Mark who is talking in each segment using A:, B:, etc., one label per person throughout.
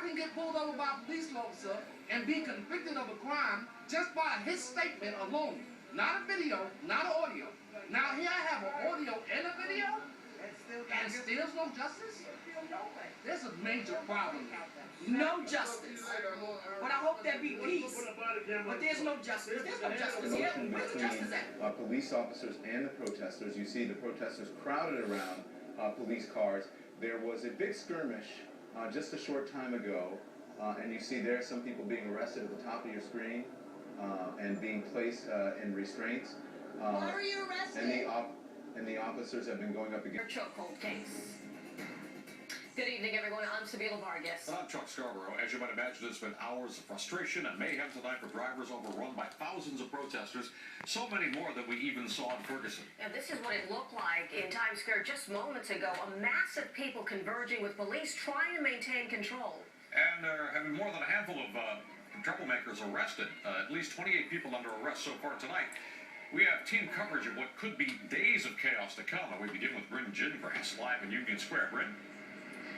A: can get pulled over by a police officer and be convicted of a crime just by his statement alone. Not a video, not an audio. Now here I have an audio and a video, and still no justice? There's a major problem.
B: No justice. But I hope there be peace. But there's no justice. There's no justice here. Where's the justice at?
C: Police officers and the protesters. You see the protesters crowded around police cars. There was a big skirmish just a short time ago, and you see there some people being arrested at the top of your screen and being placed in restraints.
D: Why were you arrested?
C: And the officers have been going up against
E: chokehold case. Good evening, everyone. I'm Sabila Vargas.
F: And I'm Chuck Scarborough. As you might imagine, it's been hours of frustration and mayhem tonight for drivers overrun by thousands of protesters, so many more than we even saw in Ferguson.
E: And this is what it looked like in Times Square just moments ago. A mass of people converging with police trying to maintain control.
F: And having more than a handful of troublemakers arrested. At least 28 people under arrest so far tonight. We have team coverage of what could be days of chaos to come. And we begin with Bryn Gingras live in Union Square. Bryn?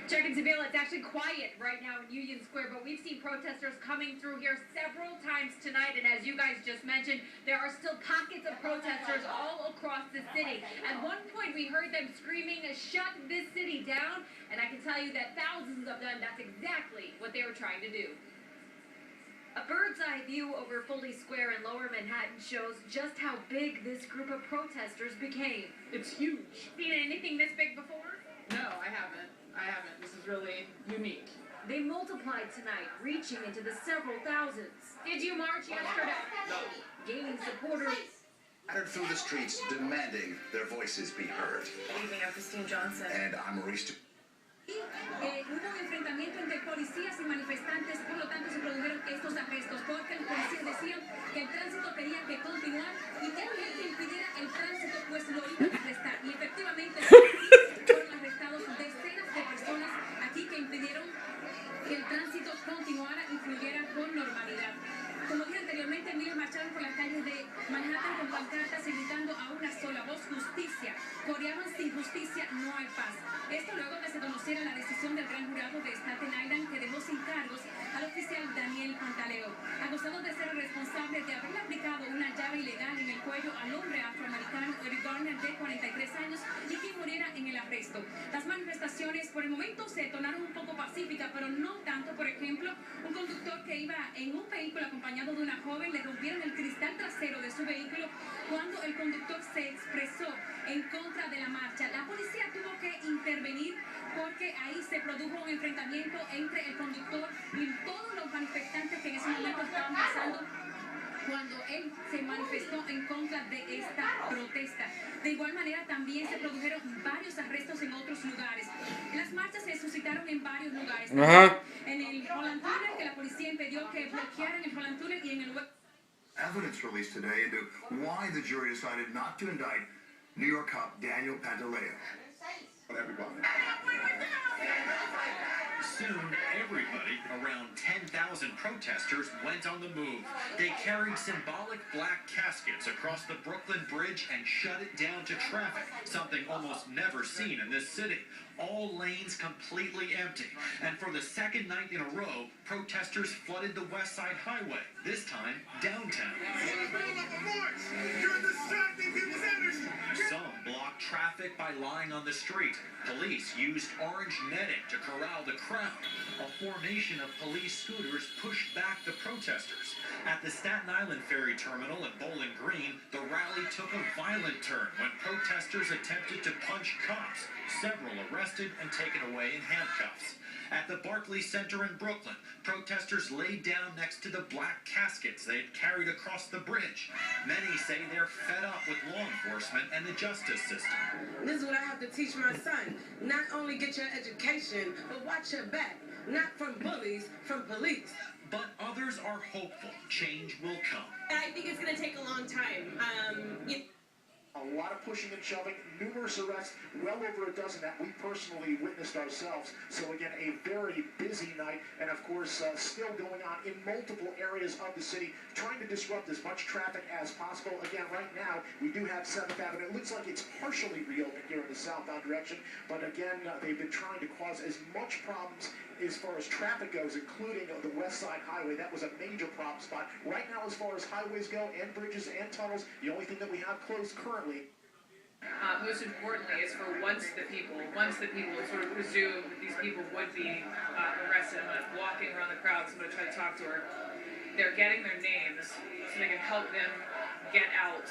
G: Chuck and Sabila, it's actually quiet right now in Union Square, but we've seen protesters coming through here several times tonight, and as you guys just mentioned, there are still pockets of protesters all across the city. At one point, we heard them screaming, "Shut this city down," and I can tell you that thousands of them, that's exactly what they were trying to do. A bird's-eye view over Foley Square in Lower Manhattan shows just how big this group of protesters became.
H: It's huge.
G: Seen anything this big before?
H: No, I haven't. This is really unique.
G: They multiplied tonight, reaching into the several thousands. Did you march yesterday?
H: No.
G: Gaining supporters.
I: Scattered through the streets demanding their voices be heard.
E: Good evening, I'm Christine Johnson.
I: And I'm Maurice.
G: Hubo un enfrentamiento entre policías y manifestantes, por lo tanto se produjeron estos arrestos, porque los policías decían que el tránsito tenía que continuar y que aquel que impidiera el tránsito pues lo iban a arrestar. Y efectivamente fueron arrestados decenas de personas aquí que impidieron que el tránsito continuara y fluyera con normalidad. Como dije anteriormente, miles marcharon por las calles de Manhattan con pancartas y gritando a una sola voz: justicia. Coreaban: sin justicia no hay paz. Esto luego de que se conociera la decisión del gran jurado de Staten Island que dejó sin cargos al oficial Daniel Pantaleo, acusado de ser el responsable de haberle aplicado una llave ilegal en el cuello al hombre afroamericano Garner de 43 años y quien muriera en el arresto. Las manifestaciones por el momento se tornaron un poco pacíficas, pero no tanto. Por ejemplo, un conductor que iba en un vehículo acompañado de una joven le rompieron el cristal trasero de su vehículo cuando el conductor se expresó en contra de la marcha. La policía tuvo que intervenir porque ahí se produjo un enfrentamiento entre el conductor y todos los manifestantes que en ese momento estaban pasando cuando él se manifestó en contra de esta protesta. De igual manera también se produjeron varios arrestos en otros lugares. Las marchas se suscitaron en varios lugares. En el Holland Tunnel, que la policía impidió que bloquearan el Holland Tunnel, y en el
I: Evidence released today into why the jury decided not to indict New York cop Daniel Pantaleo. Everybody.
J: Soon, everybody, around 10,000 protesters, went on the move. They carried symbolic black caskets across the Brooklyn Bridge and shut it down to traffic, something almost never seen in this city. All lanes completely empty. And for the second night in a row, protesters flooded the West Side Highway, this time downtown. Some blocked traffic by lying on the street. Police used orange netting to corral the crowd. A formation of police scooters pushed back the protesters. At the Staten Island ferry terminal at Bowling Green, the rally took a violent turn when protesters attempted to punch cops, several arrested and taken away in handcuffs. At the Barclays Center in Brooklyn, protesters laid down next to the black caskets they had carried across the bridge. Many say they're fed up with law enforcement and the justice system.
D: This is what I have to teach my son. Not only get your education, but watch your back. Not from bullies, from police.
J: But others are hopeful change will come.
D: I think it's going to take a long time.
K: A lot of pushing and shoving, numerous arrests, well over a dozen that we personally witnessed ourselves. So again, a very busy night, and of course, still going on in multiple areas of the city, trying to disrupt as much traffic as possible. Again, right now, we do have 7th Avenue. It looks like it's partially reopened here in the southbound direction, but again, they've been trying to cause as much problems as far as traffic goes, including the West Side Highway. That was a major problem spot. Right now, as far as highways go, and bridges and tunnels, the only thing that we have closed currently.
H: Most importantly is for once the people sort of presume that these people would be arrested. I'm walking around the crowd, so I'm going to try to talk to her. They're getting their names so they can help them get out